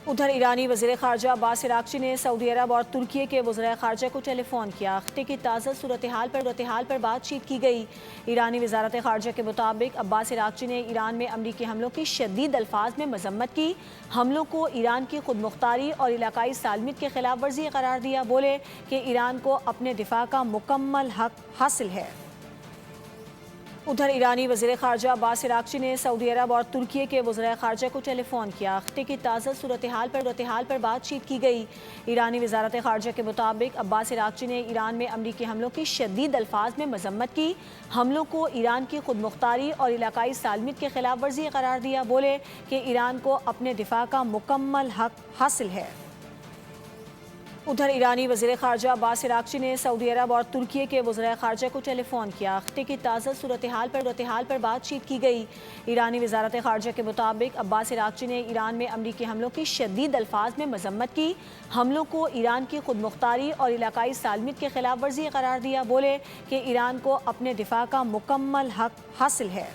ادھر ایرانی وزیر خارجہ عباس عراقچی نے سعودی عرب اور ترکی کے وزرائے خارجہ کو ٹیلی فون کیا۔ خطے کی تازہ صورتحال پر بات چیت کی گئی۔ ایرانی وزارت خارجہ کے مطابق عباس عراقچی نے ایران میں امریکی حملوں کی شدید الفاظ میں مذمت کی۔ حملوں کو ایران کی خود مختاری اور علاقائی سالمیت کی خلاف ورزی قرار دیا۔ بولے کہ ایران کو اپنے دفاع کا مکمل حق حاصل ہے۔ ادھر ایرانی وزیر خارجہ عباس عراقچی نے سعودی عرب اور ترکی کے وزرائے خارجہ کو ٹیلی فون کیا۔ خطے کی تازہ صورتحال پر بات چیت کی گئی۔ ایرانی وزارت خارجہ کے مطابق عباس عراقچی نے ایران میں امریکی حملوں کی شدید الفاظ میں مذمت کی۔ حملوں کو ایران کی خود مختاری اور علاقائی سالمیت کی خلاف ورزی قرار دیا۔ بولے کہ ایران کو اپنے دفاع کا مکمل حق حاصل ہے۔ ادھر ایرانی وزیر خارجہ عباس عراقچی نے سعودی عرب اور ترکی کے وزرائے خارجہ کو ٹیلی فون کیا۔ خطے کی تازہ صورتحال پر بات چیت کی گئی۔ ایرانی وزارت خارجہ کے مطابق عباس عراقچی نے ایران میں امریکی حملوں کی شدید الفاظ میں مذمت کی۔ حملوں کو ایران کی خود مختاری اور علاقائی سالمیت کی خلاف ورزی قرار دیا۔ بولے کہ ایران کو اپنے دفاع کا مکمل حق حاصل ہے۔